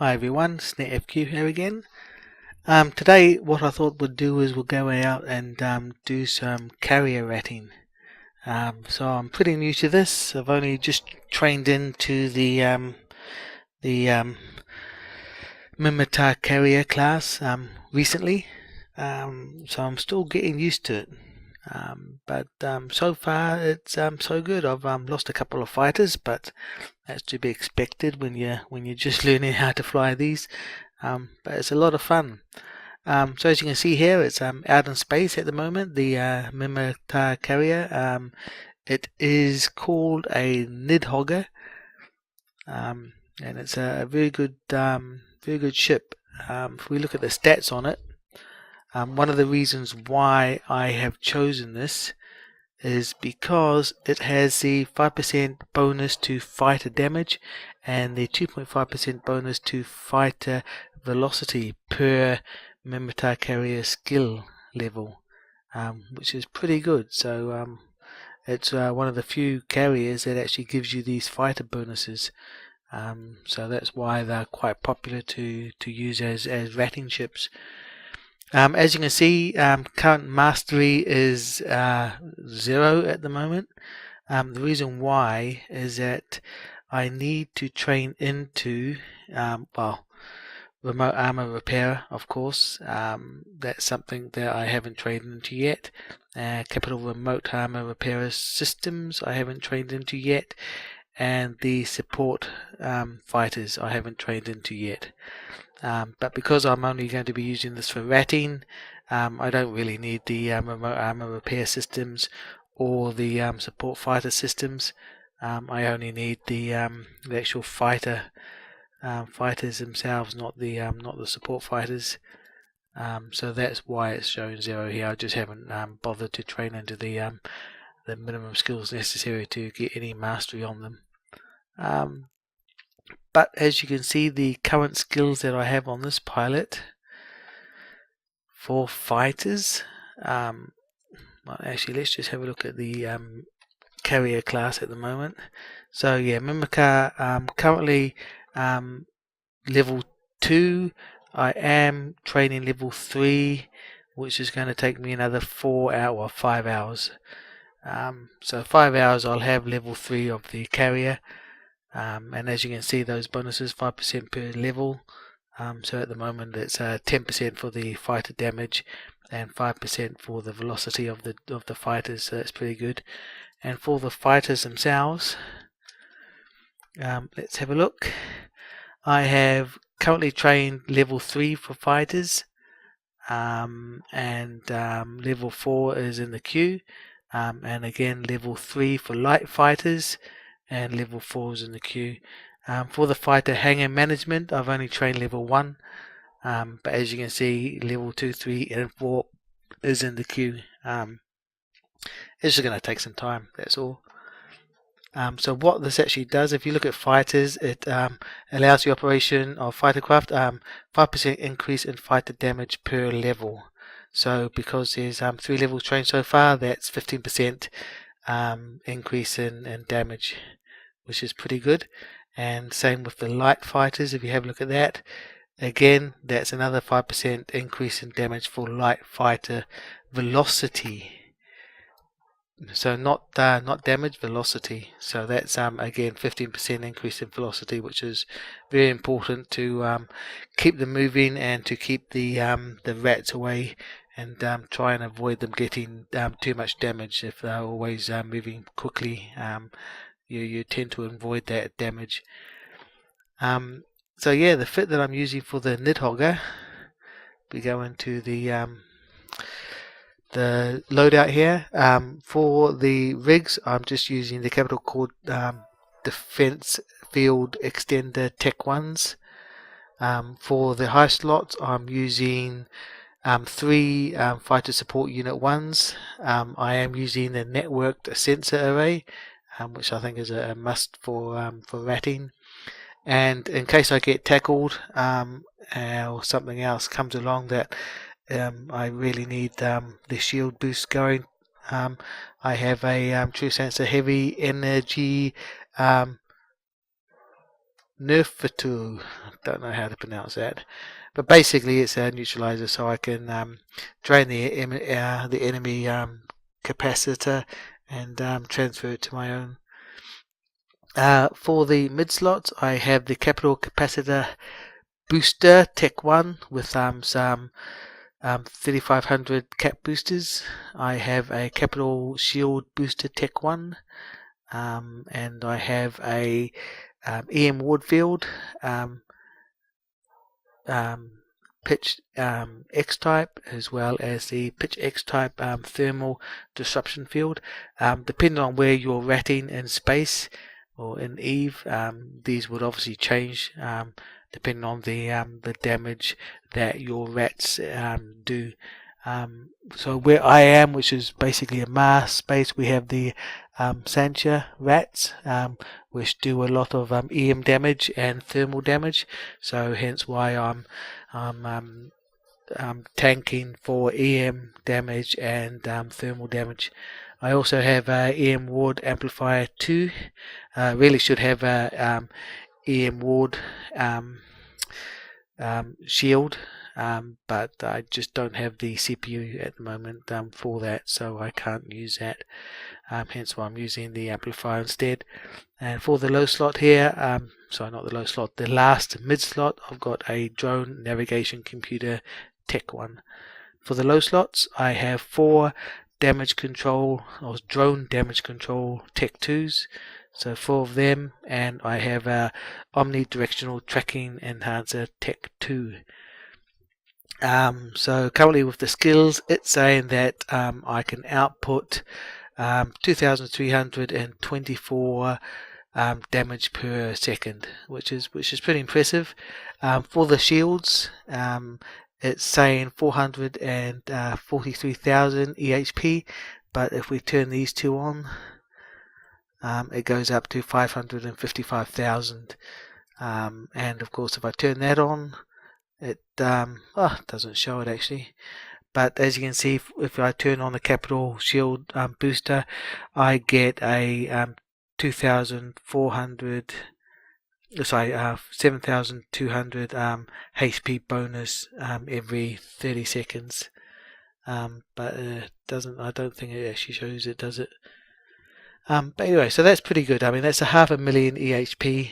Hi everyone, it's NETFQ here again. Today what I thought we'd do is we'll go out and do some carrier ratting. So I'm pretty new to this. I've only just trained into the Nidhoggur Carrier class recently. So I'm still getting used to it. But so far it's so good. I've lost a couple of fighters, but that's to be expected when you're just learning how to fly these. But it's a lot of fun. So as you can see here, it's out in space at the moment. The Nidhoggur Carrier. It is called a Nidhoggur, and it's a very good ship. If we look at the stats on it. One of the reasons why I have chosen this is because it has the 5% bonus to fighter damage and the 2.5% bonus to fighter velocity per Nidhoggur Carrier skill level, which is pretty good. So it's one of the few carriers that actually gives you these fighter bonuses. So that's why they're quite popular to use as ratting ships. As you can see, current mastery is 0 at the moment. The reason why is that I need to train into, remote armor repair, of course. That's something that I haven't trained into yet. Capital remote armor repair systems I haven't trained into yet. And the support fighters I haven't trained into yet. But because I'm only going to be using this for ratting, I don't really need the remote armor repair systems or the support fighter systems. I only need the actual fighters themselves, not the support fighters. So that's why it's showing 0 here. I just haven't bothered to train into the minimum skills necessary to get any mastery on them. But as you can see, the current skills that I have on this pilot for fighters, well, actually let's just have a look at the carrier class at the moment. So yeah, Nidhoggur, currently level 2. I am training level 3, which is going to take me another 4 hours or 5 hours. So 5 hours I'll have level 3 of the carrier. And as you can see, those bonuses 5% per level. So at the moment it's 10% for the fighter damage and 5% for the velocity of the fighters. So that's pretty good. And for the fighters themselves, let's have a look. I have currently trained level 3 for fighters, and level 4 is in the queue, and again level 3 for light fighters. And level 4 is in the queue. For the fighter hangar management, I've only trained level 1, but as you can see, level 2, 3, and 4 is in the queue. It's just going to take some time, that's all. So what this actually does, if you look at fighters, it allows the operation of fighter craft 5% increase in fighter damage per level. So because there's 3 levels trained so far, that's 15% increase in damage, which is pretty good. And same with the light fighters. If you have a look at that, again that's another 5% increase in damage for light fighter velocity. So not damage, velocity. So that's again 15% increase in velocity, which is very important to keep them moving and to keep the rats away, and try and avoid them getting too much damage. If they're always moving quickly, you tend to avoid that damage. So yeah, the fit that I'm using for the Nidhoggur, we go into the loadout here. For the rigs, I'm just using the Capital Core Defense Field Extender Tech 1s. For the high slots, I'm using 3 fighter support unit 1s. I am using the networked sensor array, which I think is a must for ratting. And in case I get tackled or something else comes along that I really need the shield boost going, I have a True Sensor heavy energy Nerfatu. Don't know how to pronounce that, but basically it's a neutralizer, so I can drain the enemy capacitor and transfer it to my own. For the mid slot, I have the capital capacitor booster Tech 1 with some 3500 cap boosters. I have a capital shield booster Tech 1, and I have a EM Wardfield pitch X-type, as well as the pitch X-type thermal disruption field. Depending on where you're ratting in space or in Eve, these would obviously change depending on the damage that your rats do. So where I am, which is basically a Mars space, we have the Sansha rats, which do a lot of EM damage and thermal damage. So hence why I'm tanking for EM damage and thermal damage. I also have EM Ward Amplifier 2. Really should have EM Ward shield, but I just don't have the CPU at the moment for that, so I can't use that. Hence why I'm using the amplifier instead. And for the low slot here, sorry, not the low slot, the last mid slot, I've got a drone navigation computer Tech 1. For the low slots, I have 4 damage control or drone damage control Tech 2s. So 4 of them, and I have a omnidirectional tracking enhancer Tech 2. So currently with the skills, it's saying that I can output 2,324 damage per second, which is pretty impressive. For the shields, it's saying 443,000 EHP, but if we turn these two on, it goes up to 555,000. And of course, if I turn that on, it doesn't show it actually. But as you can see, if I turn on the capital shield booster, I get a 7,200 HP bonus every 30 seconds. But it doesn't. I don't think it actually shows it, does it? But anyway, so that's pretty good. I mean, that's a 500,000 EHP,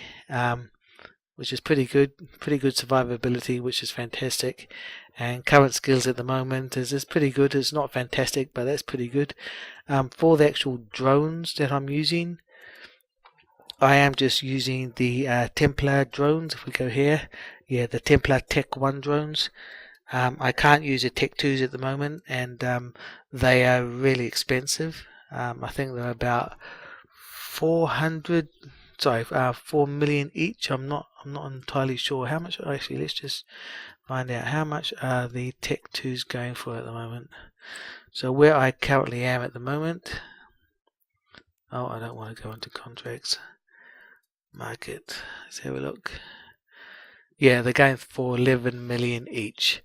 which is pretty good survivability, which is fantastic. And current skills at the moment is pretty good. It's not fantastic, but that's pretty good. For the actual drones that I'm using, I am just using the Templar drones. If we go here, yeah, the Templar Tech 1 drones. I can't use the Tech 2s at the moment, and they are really expensive. I think they're about 4 million each. I'm not entirely sure how much. Actually, let's just find out how much are the Tech 2s going for at the moment. So where I currently am at the moment, I don't want to go into contracts. Market. Let's have a look. Yeah, they're going for 11 million each.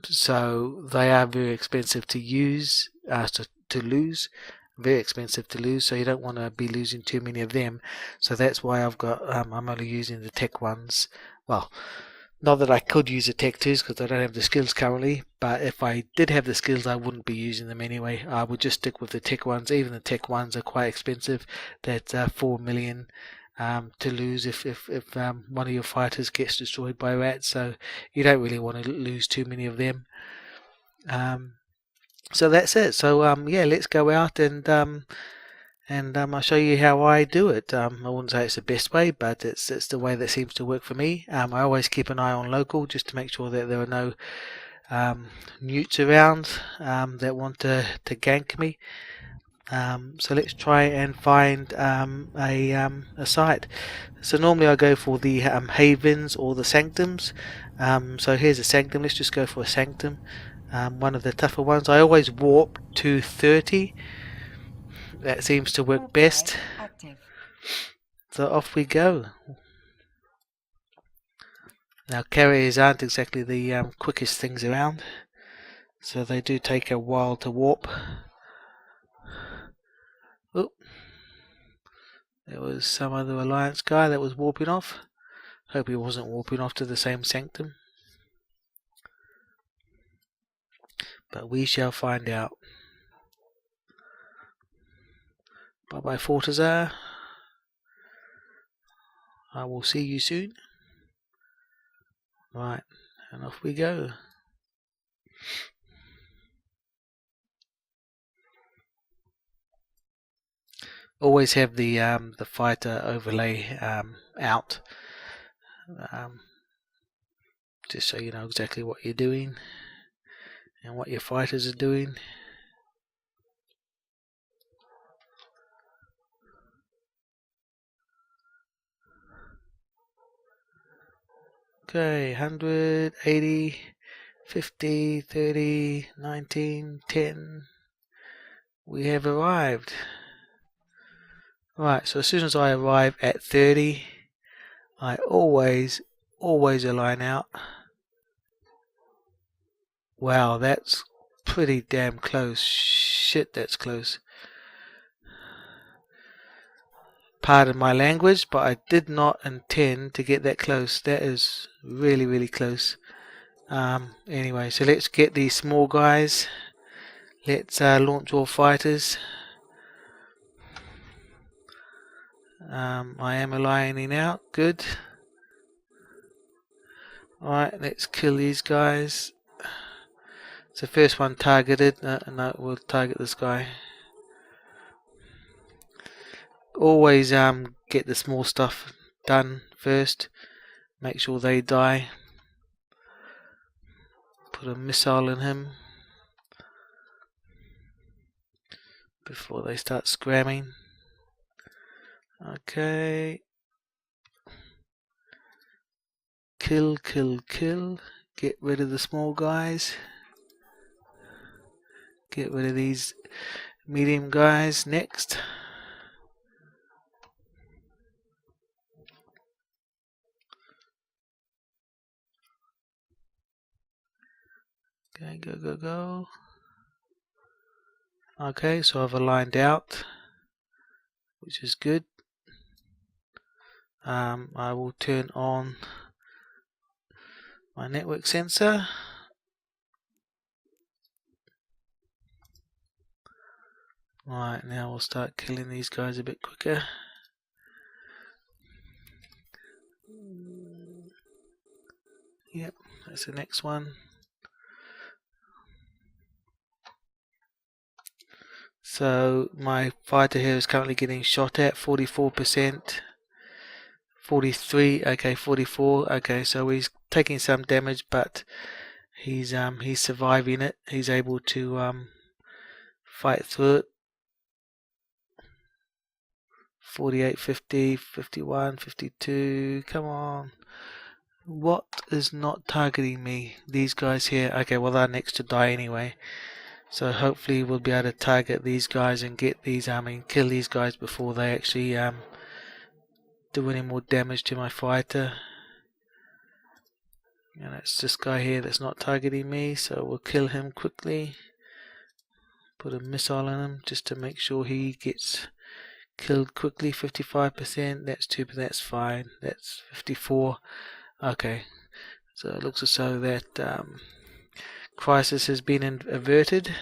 So they are very expensive to use, to lose. Very expensive to lose, so you don't want to be losing too many of them. So that's why I've got I'm only using the Tech 1s. Well, not that I could use the Tech 2s because I don't have the skills currently, but if I did have the skills, I wouldn't be using them anyway. I would just stick with the Tech 1s. Even the Tech 1s are quite expensive. That's 4 million to lose if one of your fighters gets destroyed by rats, so you don't really want to lose too many of them. So that's it. So yeah, let's go out and I'll show you how I do it. I wouldn't say it's the best way, but it's the way that seems to work for me. I always keep an eye on local just to make sure that there are no newts around that want to gank me. So let's try and find a site. So normally I go for the havens or the sanctums. So here's a sanctum. Let's just go for a sanctum. One of the tougher ones. I always warp to 30. That seems to work best. So off we go. Now carriers aren't exactly the quickest things around, so they do take a while to warp. Oh, there was some other alliance guy that was warping off. Hope he wasn't warping off to the same sanctum. But we shall find out. Bye bye, Fortizar. I will see you soon. Right, and off we go. Always have the fighter overlay out, just so you know exactly what you're doing and what your fighters are doing. Okay, 100, 80, 50, 30, 19, 10. We have arrived. Right, so as soon as I arrive at 30, I always align out. Wow, that's pretty damn close. Shit, that's close. Pardon my language, but I did not intend to get that close. That is really close. Anyway, so let's get these small guys. Let's launch all fighters. I am aligning out. Good. Alright, let's kill these guys. So first one targeted. No, we'll target this guy. Always get the small stuff done first. Make sure they die. Put a missile in him before they start scramming. Okay. Kill. Get rid of the small guys. Get rid of these medium guys next. Okay, go. Okay, so I've aligned out, which is good. I will turn on my network sensor. Right, now we'll start killing these guys a bit quicker. Yep, that's the next one. So my fighter here is currently getting shot at 44%, 43, okay, 44, okay, so he's taking some damage, but he's surviving it. He's able to fight through it. 48, 50, 51, 52, come on. What is not targeting me? These guys here. Okay, well they're next to die anyway. So hopefully we'll be able to target these guys and get these, kill these guys before they actually do any more damage to my fighter. And it's this guy here that's not targeting me, so we'll kill him quickly. Put a missile in him just to make sure he gets killed quickly. 55%, that's 2%, that's fine. That's 54. Okay, so it looks as though that crisis has been averted.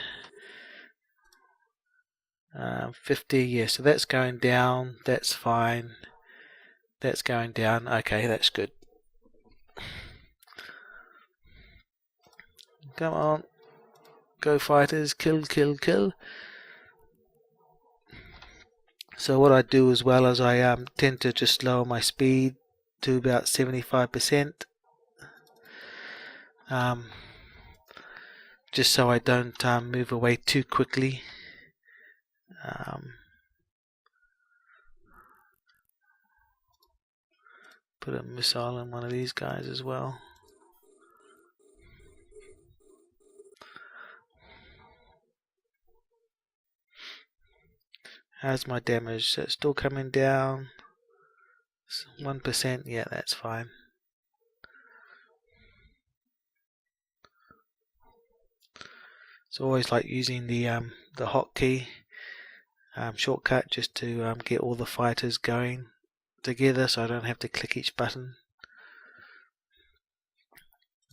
50, yeah, so that's going down. That's fine. That's going down. Okay, that's good. Come on, go fighters, kill. So what I do as well is I tend to just lower my speed to about 75%, just so I don't move away too quickly. Put a missile in one of these guys as well. How's my damage? So it's still coming down. 1%, yeah, that's fine. It's always like using the hotkey shortcut just to get all the fighters going together, so I don't have to click each button.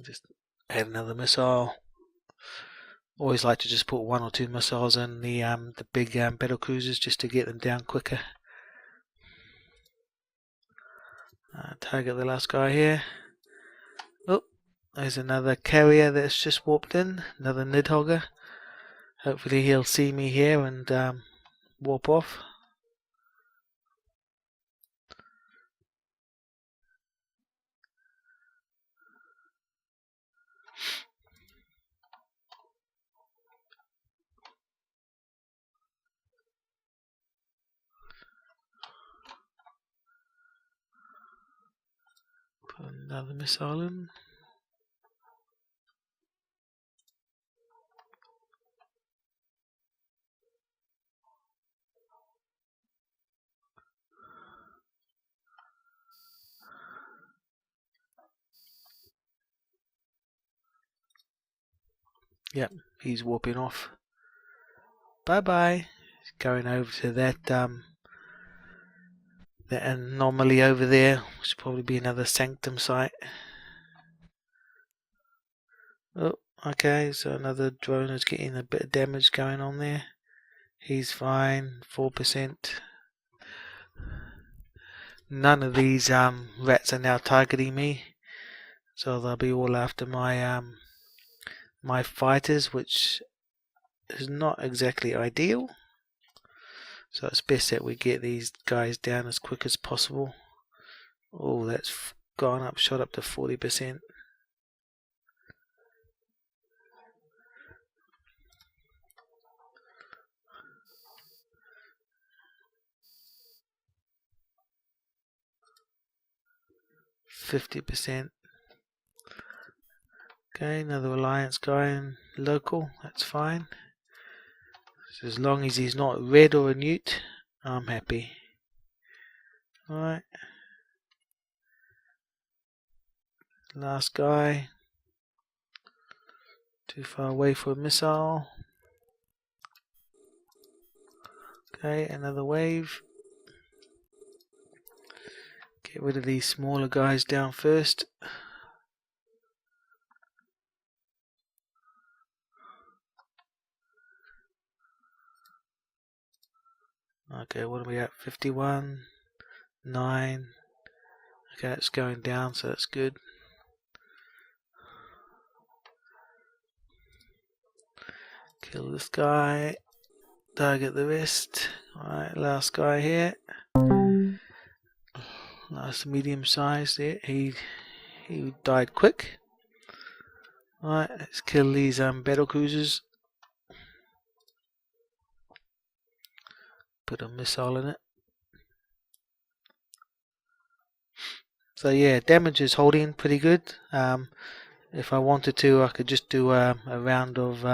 Just add another missile. Always like to just put 1 or 2 missiles in the big battle cruisers just to get them down quicker. Target the last guy here. Oh, there's another carrier that's just warped in, another Nidhoggur. Hopefully he'll see me here and warp off. Put another missile in. Yep, he's warping off. Bye bye. He's going over to that anomaly over there, which will probably be another Sanctum site. Oh, okay, so another drone is getting a bit of damage going on there. He's fine, 4%. None of these rats are now targeting me, so they'll be all after my my fighters, which is not exactly ideal. So it's best that we get these guys down as quick as possible. Oh, that's gone up, shot up to 40%. %. Okay, another alliance guy local, that's fine. So as long as he's not red or a newt, I'm happy. Alright. Last guy. Too far away for a missile. Okay, another wave. Get rid of these smaller guys down first. Okay, what are we at? 51, 9. Okay, it's going down, so that's good. Kill this guy. Target the rest. Alright, last guy here. Last medium size there. He died quick. Alright, let's kill these battle cruisers. Put a missile in it. So yeah, damage is holding pretty good. If I wanted to, I could just do a round of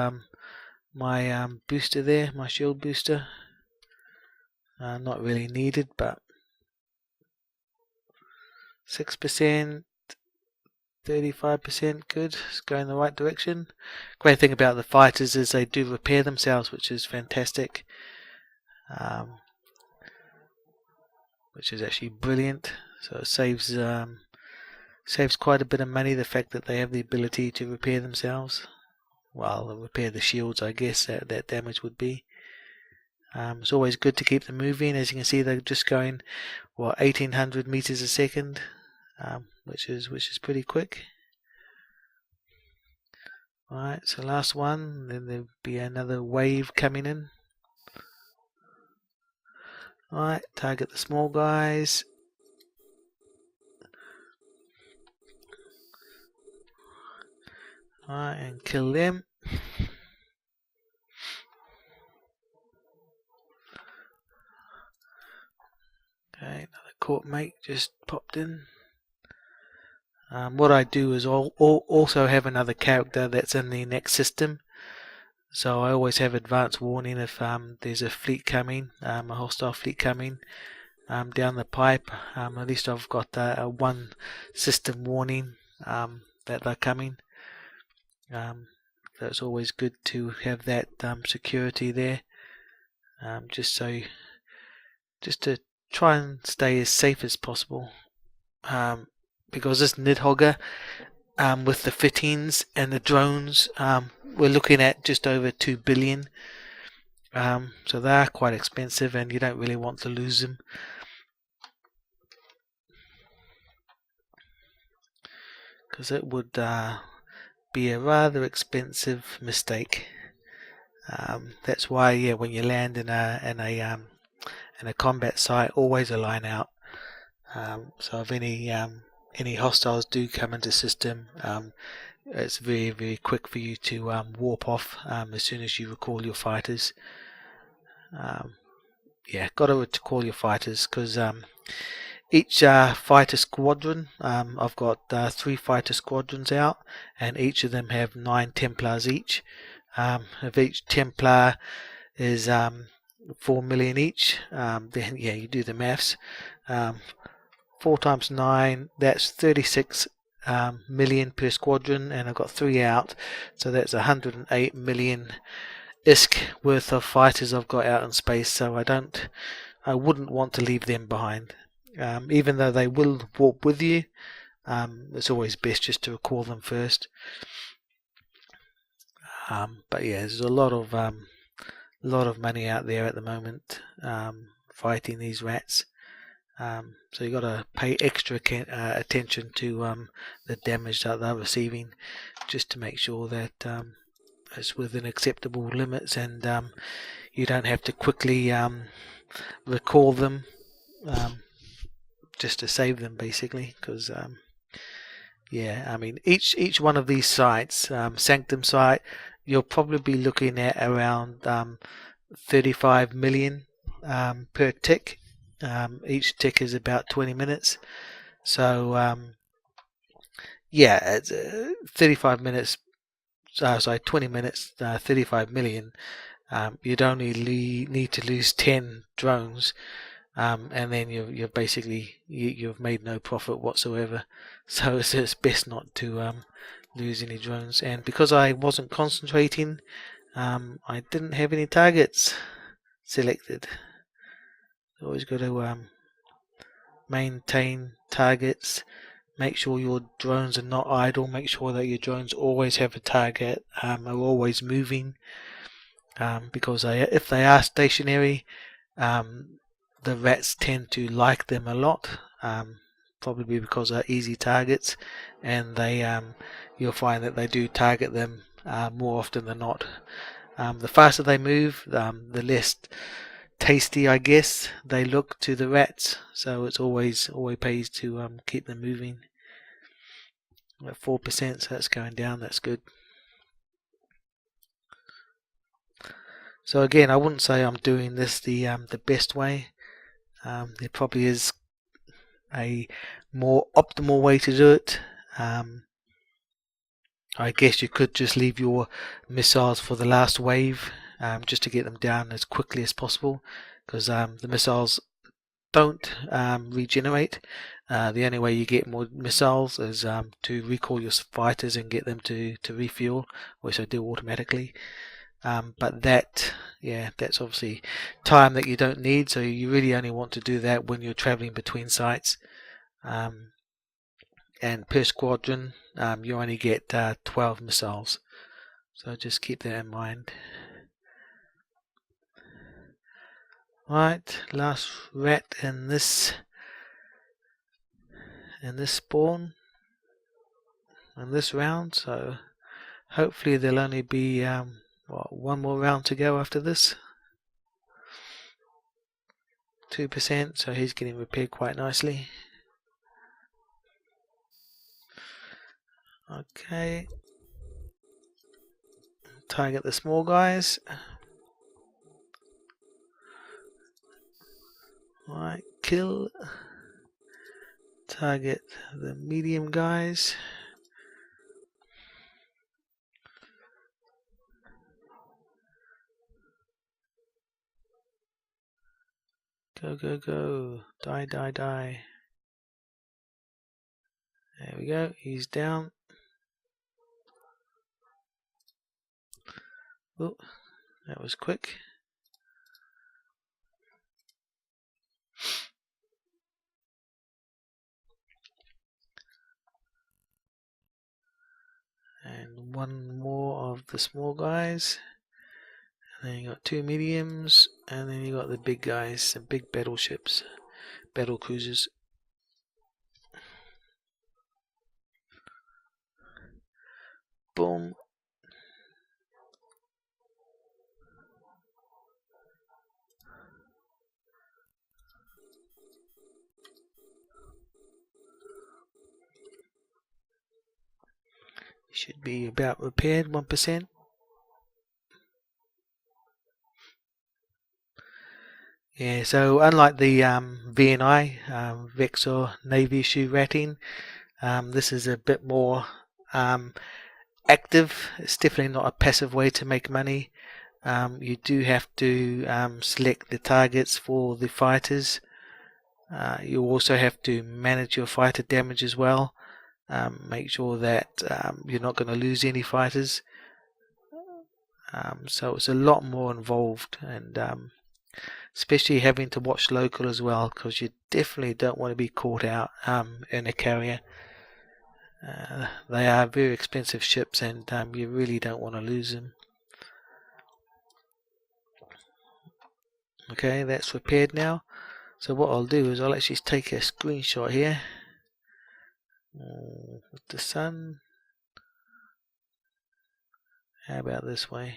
my booster there, my shield booster. Not really needed, but 6%, 35% good. It's going in the right direction. Great thing about the fighters is they do repair themselves, which is fantastic. Which is actually brilliant. So it saves quite a bit of money, the fact that they have the ability to repair themselves. Well, repair the shields, I guess that damage would be. It's always good to keep them moving. As you can see, they're just going 1800 meters a second, which is pretty quick. Alright, so last one, then there'll be another wave coming in. Alright, target the small guys. Alright, and kill them. Okay, another court mate just popped in. What I do is also have another character that's in the next system. So I always have advance warning if there's a fleet coming, a hostile fleet coming down the pipe. At least I've got a one system warning that they're coming. So it's always good to have that security there, just to try and stay as safe as possible. Because this Nidhoggur, with the fittings and the drones, we're looking at just over 2 billion. So they are quite expensive, and you don't really want to lose them, because it would be a rather expensive mistake. That's why, yeah, when you land in a combat site, always align out. So if any hostiles do come into system, it's very, very quick for you to warp off as soon as you recall your fighters. Yeah, got to recall your fighters, because each fighter squadron, I've got 3 fighter squadrons out, and each of them have 9 Templars each. If each Templar is 4 million each, then yeah, you do the maths. 4 times 9, that's 36 million per squadron, and I've got 3 out, so that's 108 million ISK worth of fighters I've got out in space. So I wouldn't want to leave them behind. Even though they will warp with you, it's always best just to recall them first. But yeah, there's a lot of money out there at the moment fighting these rats. So you've got to pay extra attention to the damage that they're receiving, just to make sure that it's within acceptable limits, and you don't have to quickly recall them just to save them, basically. Because yeah, I mean, each one of these sites, Sanctum site, you'll probably be looking at around 35 million per tick. Each tick is about 20 minutes. So yeah, it's 35 minutes. Sorry, 20 minutes, 35 million. You'd only need to lose 10 drones, and then you've basically you've made no profit whatsoever. So it's best not to lose any drones. And because I wasn't concentrating, I didn't have any targets selected. Always got to maintain targets. Make sure your drones are not idle. Make sure that your drones always have a target, are always moving. Because if they are stationary, the rats tend to like them a lot. Probably because they're easy targets, and you'll find that they do target them more often than not. The faster they move, the less tasty, I guess, they look to the rats. So it's always pays to keep them moving. At 4%, so that's going down. That's good. So again, I wouldn't say I'm doing this the best way. There probably is a more optimal way to do it. I guess you could just leave your missiles for the last wave, just to get them down as quickly as possible, because the missiles don't regenerate. The only way you get more missiles is to recall your fighters and get them to refuel, which I do automatically. But that's obviously time that you don't need, so you really only want to do that when you're traveling between sites. And per squadron, you only get 12 missiles, so just keep that in mind. Right, last rat in this spawn in this round, so hopefully there'll only be one more round to go after this. 2%, so he's getting repaired quite nicely. Okay, target the small guys. Right, kill. Target the medium guys. Go, go, go. Die, die, die. There we go. He's down. Oh, that was quick. And one more of the small guys. And then you got two mediums, and then you got the big guys, the big battleships, battle cruisers. Boom. Should be about repaired 1%. Yeah, so unlike the VNI, Vexor Navy Issue Rating, this is a bit more active. It's definitely not a passive way to make money. You do have to select the targets for the fighters. You also have to manage your fighter damage as well. Make sure that you're not going to lose any fighters. So it's a lot more involved, and especially having to watch local as well, because you definitely don't want to be caught out in a carrier. They are very expensive ships, and you really don't want to lose them. Okay, that's repaired now. So what I'll do is I'll actually take a screenshot here with the sun. How about this way?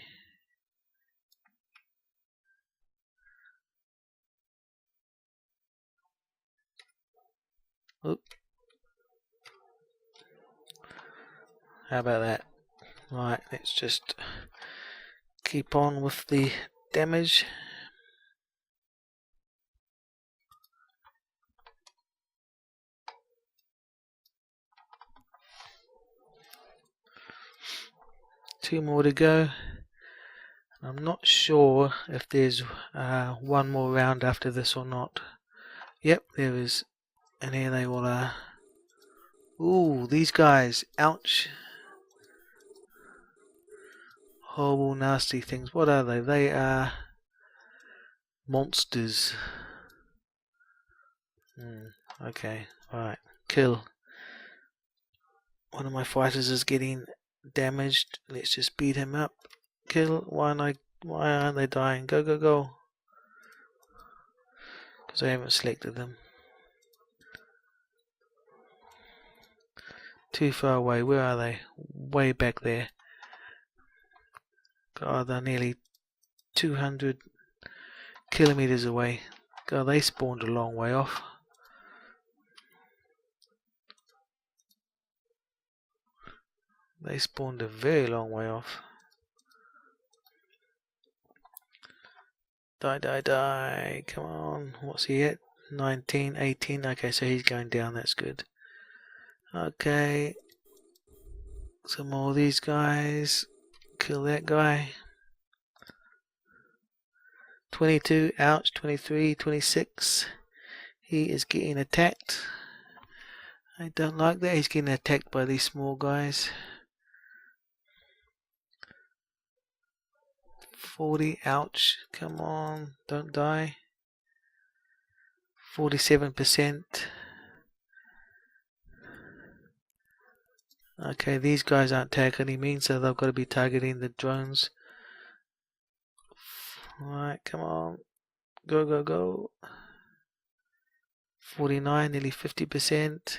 Oop. How about that? Right, let's just keep on with the damage. Two more to go. I'm not sure if there's one more round after this or not. Yep, there is. And here they all are. Ooh, these guys. Ouch. Horrible, nasty things. What are they? They are monsters. Okay, alright. Kill. One of my fighters is getting damaged. Let's just beat him up. Kill. Why aren't they dying? Go, go, go. Because I haven't selected them. Too far away. Where are they? Way back there. God, they're nearly 200 kilometers away. God, they spawned a long way off. They spawned a very long way off. Die, die, die. Come on. What's he at? 19, 18. Okay, so he's going down. That's good. Okay. Some more of these guys. Kill that guy. 22. Ouch. 23, 26. He is getting attacked. I don't like that. He's getting attacked by these small guys. 40. Ouch. Come on. Don't die. 47%. Okay, these guys aren't targeting me, so they've got to be targeting the drones. Alright, come on. Go, go, go. 49, nearly 50%.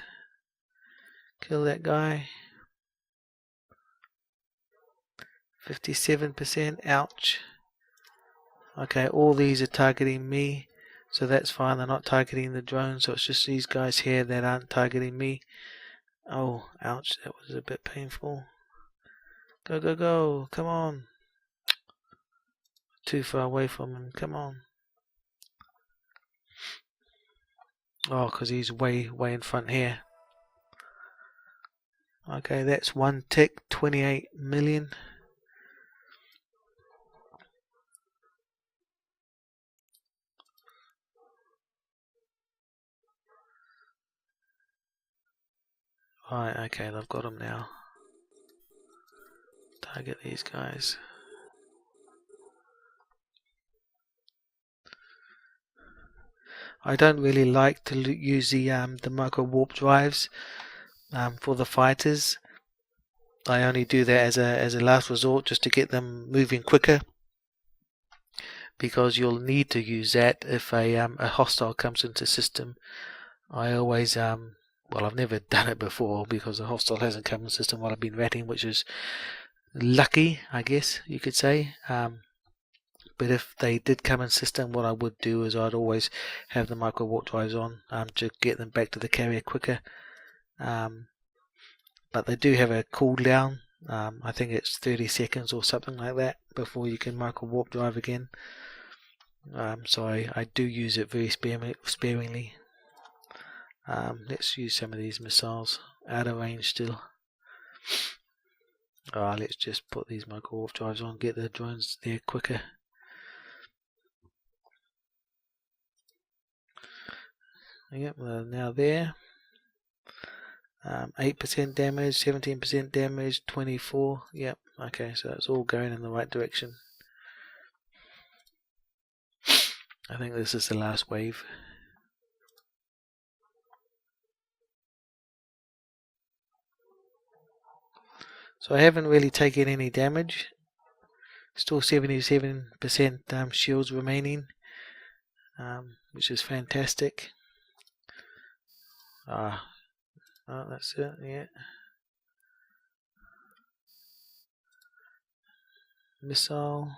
Kill that guy. 57%. Ouch. Okay, all these are targeting me, so that's fine. They're not targeting the drone, so it's just these guys here that aren't targeting me. Oh, ouch, that was a bit painful. Go, go, go. Come on. Too far away from him. Come on. Oh, because he's way in front here. Okay, that's one tick. 28 million. Right, okay, they've got him now. Target these guys. I don't really like to use the micro warp drives for the fighters. I only do that as a last resort, just to get them moving quicker, because you'll need to use that if a hostile comes into system. I always well, I've never done it before because the hostile hasn't come in the system while I've been ratting, which is lucky, I guess you could say. But if they did come in system, what I would do is I'd always have the micro warp drives on to get them back to the carrier quicker. But they do have a cooldown. I think it's 30 seconds or something like that before you can micro warp drive again. So I do use it very sparingly. Let's use some of these missiles out of range still. Let's just put these micro warp drives on, get the drones there quicker. Yep, they're now there. 8% damage, 17% damage, 24. Yep, okay, so it's all going in the right direction. I think this is the last wave. So I haven't really taken any damage. Still 77% shields remaining, which is fantastic. Oh, that's it, yeah. Missile,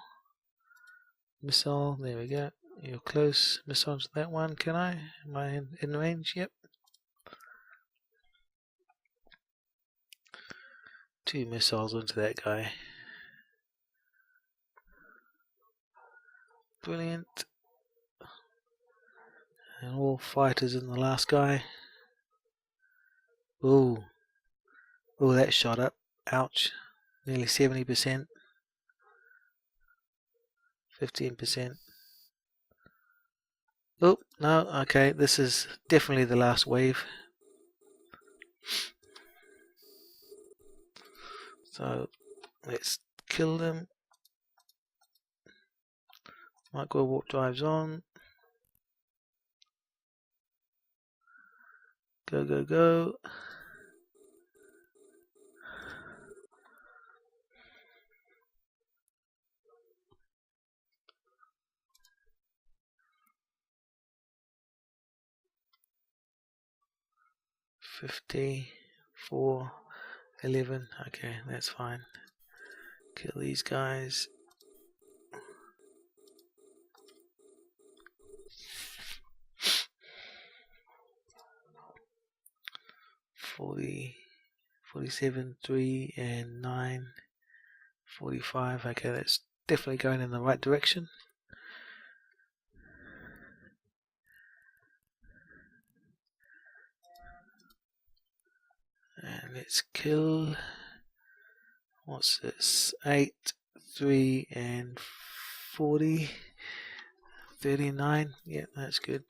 there we go. You're close. Missile to that one, can I? Am I in range? Yep. 2 missiles onto that guy. Brilliant. And all fighters in the last guy. Ooh. Oh, that shot up. Ouch. Nearly 70%. 15%. Oh, no, okay, this is definitely the last wave. So, let's kill them. Micro warp drives on. Go, go, go. $54, $11. Okay, that's fine. Kill these guys. $40, $47, $3 and $9, $45. Okay, that's definitely going in the right direction. And let's kill, what's this, 8, 3 and 40, 39. Yeah, that's good.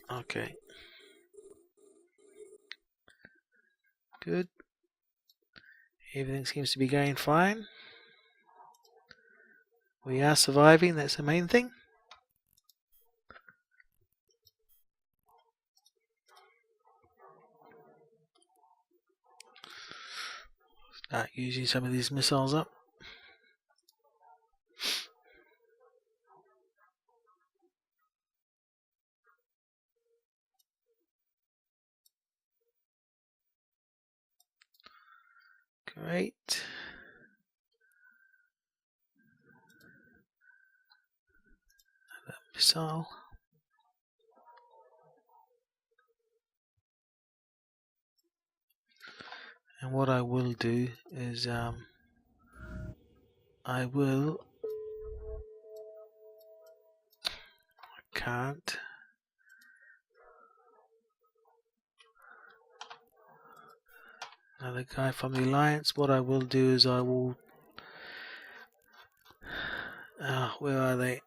Okay, good. Everything seems to be going fine. We are surviving, that's the main thing. Start using some of these missiles up. Great. Another missile. And what I will do is I can't. Another guy from the Alliance. What I will do is I will. Where are they?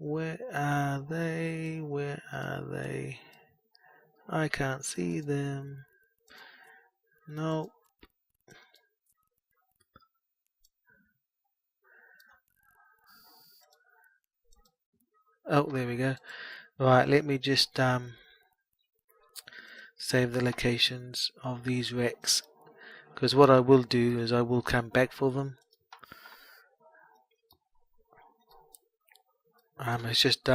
Where are they? Where are they? I can't see them. No. Oh, there we go. Right, let me just save the locations of these wrecks, because what I will do is I will come back for them. It's just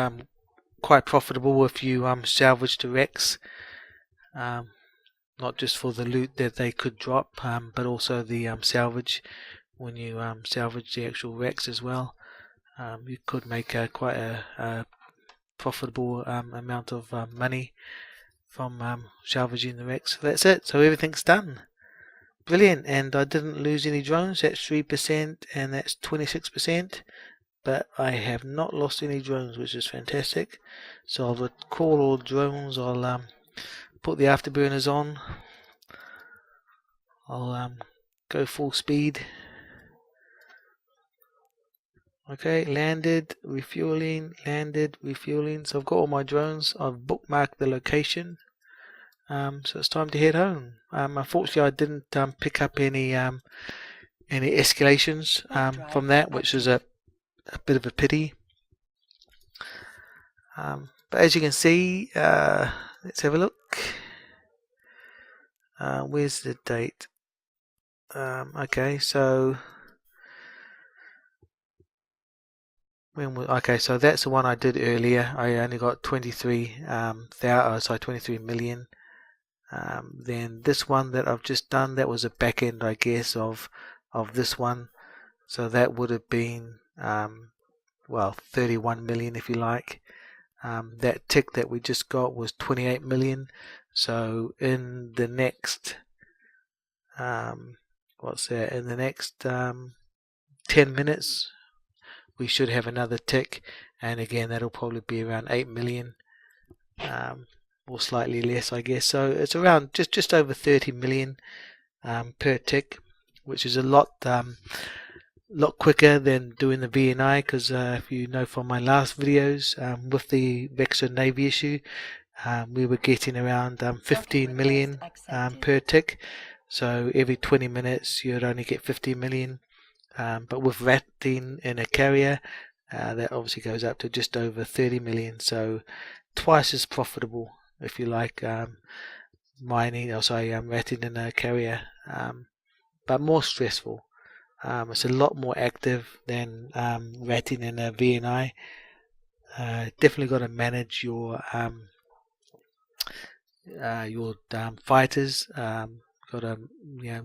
quite profitable if you salvage the wrecks, not just for the loot that they could drop, but also the salvage. When you salvage the actual wrecks as well, you could make quite a profitable amount of money from salvaging the wrecks. So that's it. So everything's done. Brilliant. And I didn't lose any drones. That's 3% and that's 26%. But I have not lost any drones, which is fantastic. So I'll recall all drones. I'll put the afterburners on. I'll go full speed. Okay, landed, refueling, landed, refueling. So I've got all my drones. I've bookmarked the location. So it's time to head home. Unfortunately, I didn't pick up any escalations from that, which is a bit of a pity. But as you can see, let's have a look. Where's the date? Okay, so okay, so that's the one I did earlier. I only got 23 million. Then this one that I've just done, that was a back end, I guess, of this one. So that would have been well, 31 million if you like. That tick that we just got was 28 million. So in the next what's that? In the next 10 minutes we should have another tick, and again that'll probably be around 8 million, or slightly less, I guess. So it's around just over 30 million per tick, which is a lot quicker than doing the VNI, because if you know from my last videos, with the Vexor Navy issue, we were getting around 15 million per tick. So every 20 minutes you'd only get 15 million. But with ratting in a carrier, that obviously goes up to just over 30 million. So twice as profitable, if you like, ratting in a carrier, but more stressful. It's a lot more active than ratting in a VNI. Definitely got to manage your fighters. Got to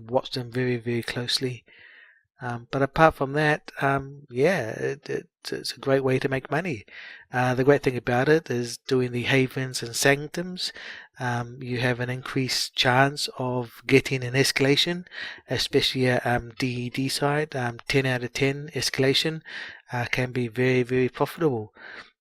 watch them very, very closely. But apart from that, it's a great way to make money. The great thing about it is doing the havens and sanctums. You have an increased chance of getting an escalation, especially a DED side. 10 out of 10 escalation can be very, very profitable.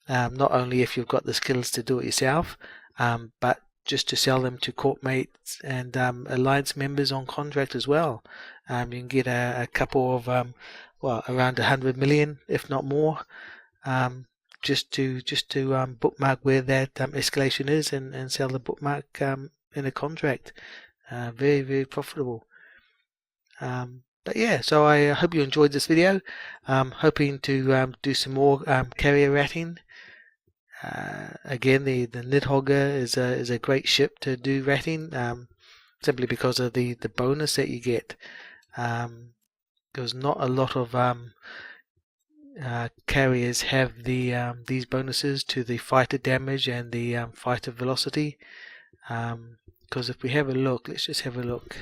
Not only if you've got the skills to do it yourself, but just to sell them to courtmates and alliance members on contract as well. You can get a couple of around 100 million, if not more, just to bookmark where that escalation is and sell the bookmark in a contract. Very, very profitable. But yeah, so I hope you enjoyed this video. Hoping to do some more carrier ratting. Again, the Nidhoggur is a great ship to do ratting, simply because of the bonus that you get. Because not a lot of carriers have these bonuses to the fighter damage and the fighter velocity. Because if we have a look, let's just have a look.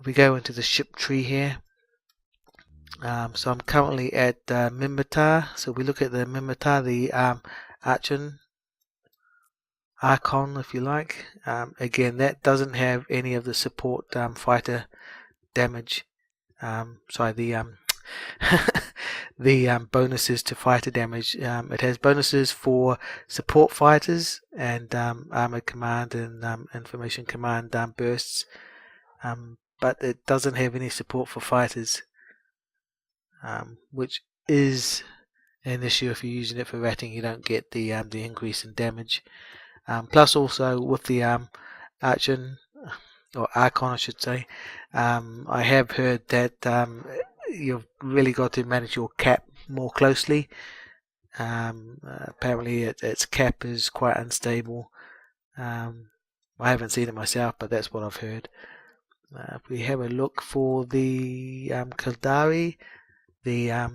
We go into the ship tree here. So I'm currently at Minmatar. So we look at the Minmatar, the Archon, if you like. Again, that doesn't have any of the support fighter damage. Sorry, the the bonuses to fighter damage. It has bonuses for support fighters and armored command and information command bursts, but it doesn't have any support for fighters, which is an issue. If you're using it for ratting, you don't get the increase in damage. Plus, also with the Archon, or Archon, I should say, I have heard that you've really got to manage your cap more closely. Apparently its cap is quite unstable. I haven't seen it myself, but that's what I've heard. If we have a look for the Kildari, the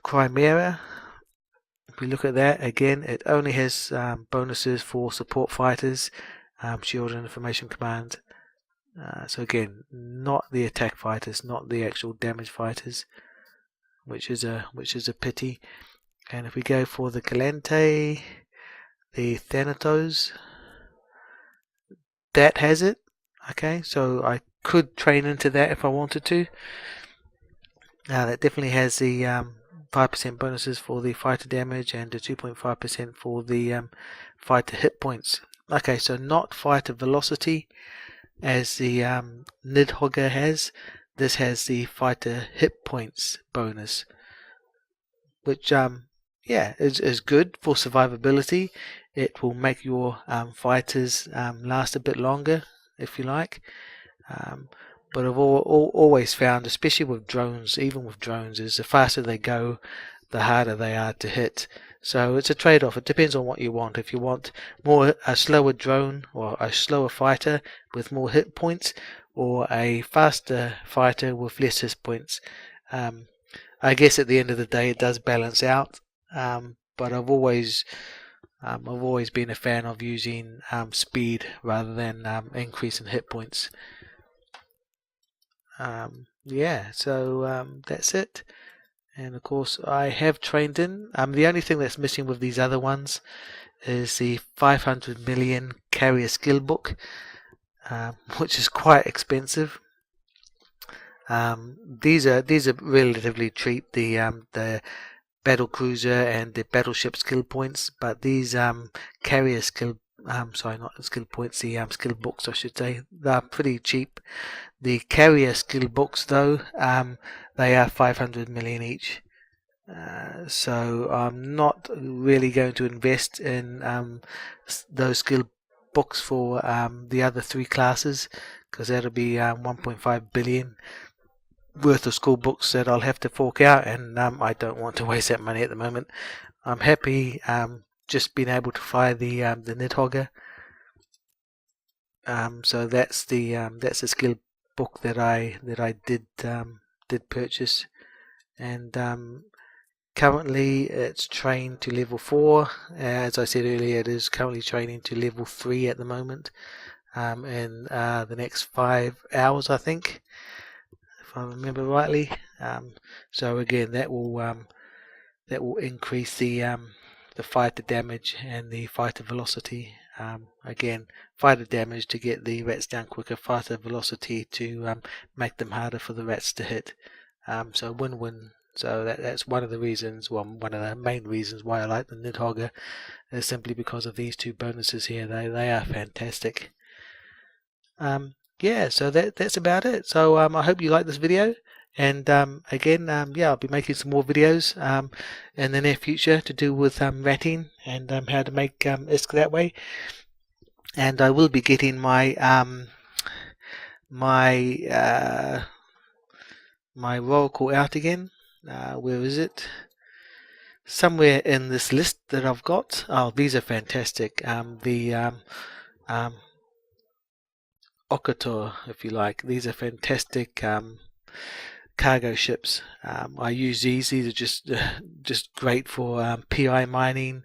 Chimera, if we look at that, again, it only has bonuses for support fighters, shield and information command. So again, not the attack fighters, not the actual damage fighters, which is a pity. And if we go for the Galante, the Thanatos, that has it. Okay, so I could train into that if I wanted to. That definitely has the 5% bonuses for the fighter damage and the 2.5% for the fighter hit points. Okay, so not fighter velocity as the Nidhoggur has. This has the fighter hit points bonus, which yeah, is good for survivability. It will make your fighters last a bit longer, if you like. But I've always found, especially with drones, even with drones, is the faster they go, the harder they are to hit. So it's a trade-off. It depends on what you want. If you want a slower drone or a slower fighter with more hit points, or a faster fighter with less hit points, I guess at the end of the day it does balance out. But I've always been a fan of using speed rather than increase in hit points. Yeah, so that's it. And of course I have trained in. The only thing that's missing with these other ones is the 500 million carrier skill book, which is quite expensive. These are relatively cheap. The battle cruiser and the battleship skill points, but these carrier skill sorry, not the skill points, the skill books I should say, they're pretty cheap. The carrier skill books though, they are 500 million each. So I'm not really going to invest in those skill books for the other three classes, because that'll be 1.5 billion worth of school books that I'll have to fork out, and I don't want to waste that money at the moment. I'm happy just being able to fire the Nidhoggur. So that's the skill book that I did purchase, and currently it's trained to level 4. As I said earlier, it is currently training to level 3 at the moment, in the next 5 hours, I think, if I remember rightly. So again, that will increase the fighter damage and the fighter velocity. Again, fighter damage to get the rats down quicker, fighter velocity to make them harder for the rats to hit. So win-win. So that's one of the reasons, well, one of the main reasons why I like the Nidhoggur, is simply because of these two bonuses here. They are fantastic. Yeah, so that's about it. So I hope you like this video, and again, yeah, I'll be making some more videos in the near future to do with ratting and how to make ISK that way. And I will be getting my my roll call out again. Where is it? Somewhere in this list that I've got. Oh, these are fantastic. The Okator, if you like. These are fantastic cargo ships. I use these. These are just great for PI mining,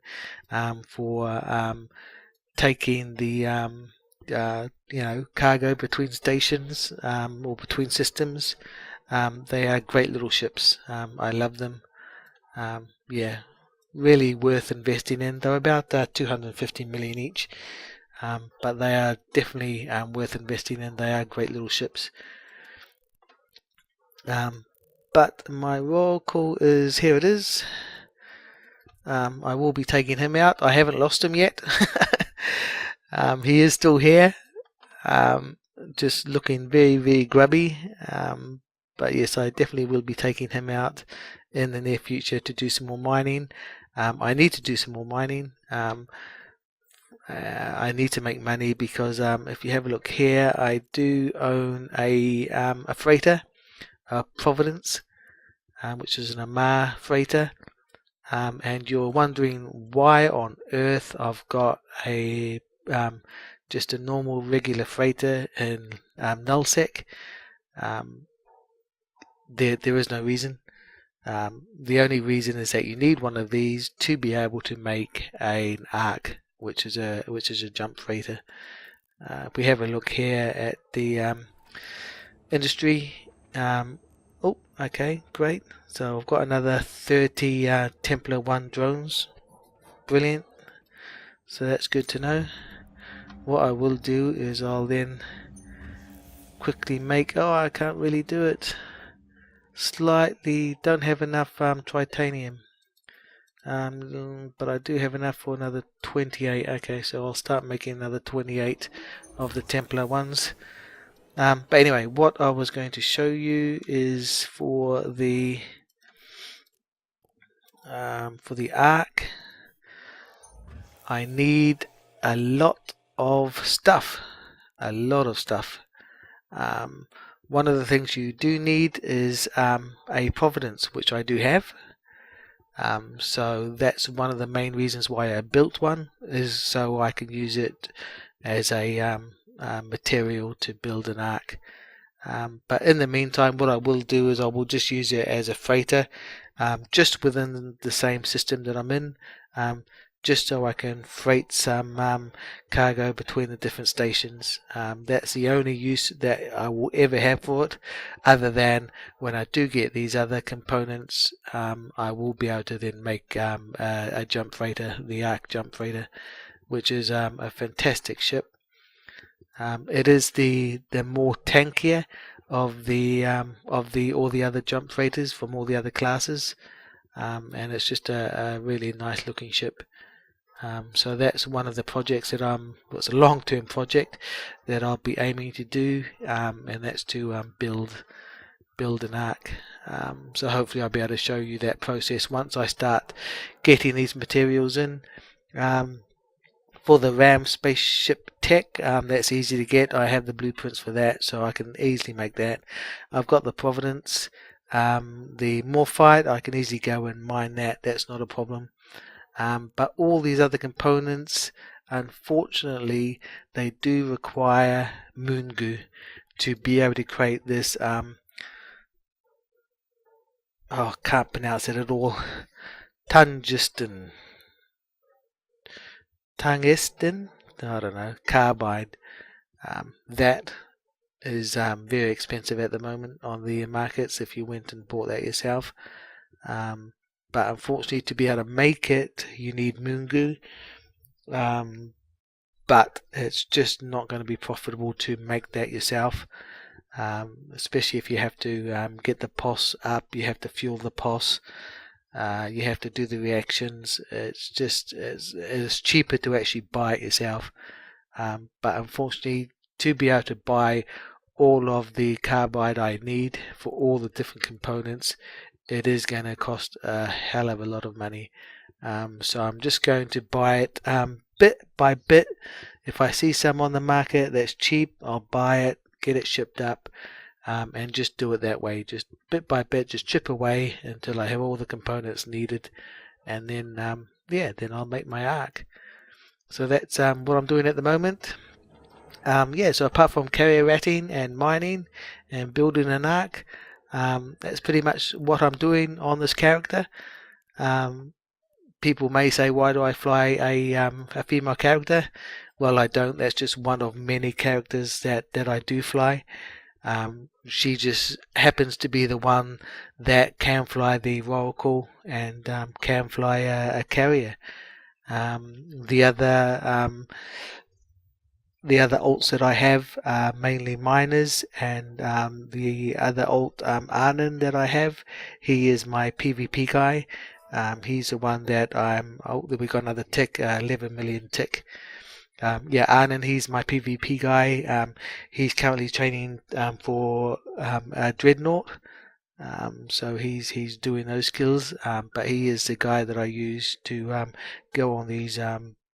for taking the cargo between stations or between systems. They are great little ships. I love them. Yeah, really worth investing in. They're about 250 million each. But they are definitely worth investing in. They are great little ships. But my roll call is, here it is. I will be taking him out. I haven't lost him yet. He is still here. Just looking very, very grubby. But yes, I definitely will be taking him out in the near future to do some more mining. I need to do some more mining. I need to make money because if you have a look here, I do own a freighter, Providence. which is an Amar freighter. And you're wondering why on earth I've got a just a normal regular freighter in nullsec. There is no reason. The only reason is that you need one of these to be able to make an arc, which is a jump freighter. If we have a look here at the industry, oh, okay, great. So I've got another 30 Templar I drones. Brilliant. So that's good to know. What I will do is I'll then quickly make, oh, I can't really do it. Slightly don't have enough titanium. But I do have enough for another 28. Okay, so I'll start making another 28 of the Templar ones. But anyway, what I was going to show you is for the arc, I need a lot of stuff. One of the things you do need is a Providence, which I do have. So that's one of the main reasons why I built one, is so I can use it as a material to build an arc. But in the meantime, what I will do is I will just use it as a freighter, just within the same system that I'm in, just so I can freight some cargo between the different stations. That's the only use that I will ever have for it, other than when I do get these other components, I will be able to then make a jump freighter, the arc jump freighter, which is a fantastic ship. It is the more tankier of the all the other jump freighters from all the other classes, and it's just a really nice looking ship. So that's one of the projects that it's a long-term project that I'll be aiming to do, and that's to build an arc. So hopefully I'll be able to show you that process once I start getting these materials in. For the RAM spaceship tech, that's easy to get. I have the blueprints for that, so I can easily make that. I've got the Providence, the Morphite, I can easily go and mine that. That's not a problem. But all these other components, unfortunately, they do require moon goo to be able to create this. I can't pronounce it at all. Tungsten. Tungsten, I don't know, carbide. That is very expensive at the moment on the markets if you went and bought that yourself. But unfortunately, to be able to make it, you need moon goo. But it's just not going to be profitable to make that yourself, especially if you have to get the POS up, you have to fuel the POS. You have to do the reactions. It's cheaper to actually buy it yourself, but unfortunately, to be able to buy all of the carbide I need for all the different components, it is going to cost a hell of a lot of money. So I'm just going to buy it bit by bit. If I see some on the market that's cheap, I'll buy it, get it shipped up, and just do it that way, just bit by bit, just chip away until I have all the components needed, and then then I'll make my arc. So that's what I'm doing at the moment. So apart from carrier ratting and mining and building an arc, that's pretty much what I'm doing on this character. People may say, why do I fly a female character? Well, I don't. That's just one of many characters that I do fly. She just happens to be the one that can fly the Oracle and can fly a carrier. The other alts that I have are mainly miners, and the other alt Arnon that I have, he is my PvP guy. He's the one that we got another tick, 11 million tick. Arnon, he's my PvP guy. He's currently training for a Dreadnought. So he's doing those skills, but he is the guy that I use to go on these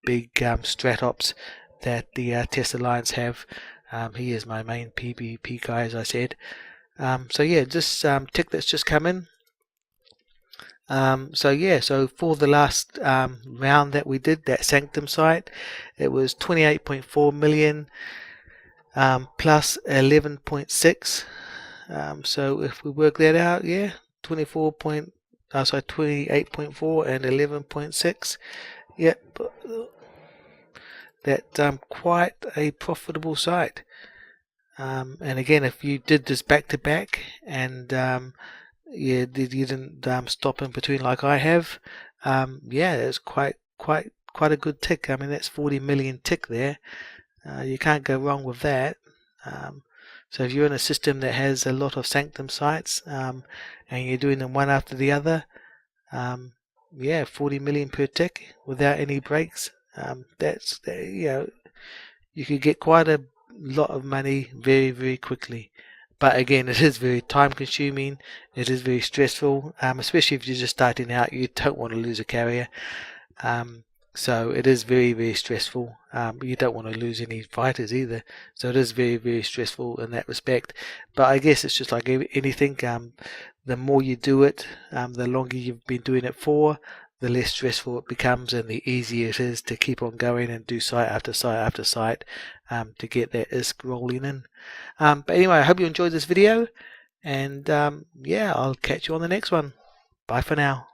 big stratops that the Test Alliance have. He is my main PvP guy, as I said. This tick that's just come in, So yeah, so for the last round that we did, that Sanctum site, it was 28.4 million plus 11.6. So if we work that out, yeah, 28.4 and 11.6. Yep, that's quite a profitable site. And again, if you did this back to back and you didn't stop in between like I have, yeah, it's quite a good tick. I mean, that's 40 million tick there. You can't go wrong with that. So if you're in a system that has a lot of Sanctum sites and you're doing them one after the other, yeah, 40 million per tick without any breaks. That's you could get quite a lot of money very quickly. But again, it is very time consuming. It is very stressful, especially if you're just starting out. You don't want to lose a carrier. So it is very stressful. You don't want to lose any fighters either. So it is very stressful in that respect. But I guess it's just like anything. The more you do it, the longer you've been doing it for, the less stressful it becomes and the easier it is to keep on going and do site after site after site to get that ISK rolling in. But anyway, I hope you enjoyed this video, and yeah, I'll catch you on the next one. Bye for now.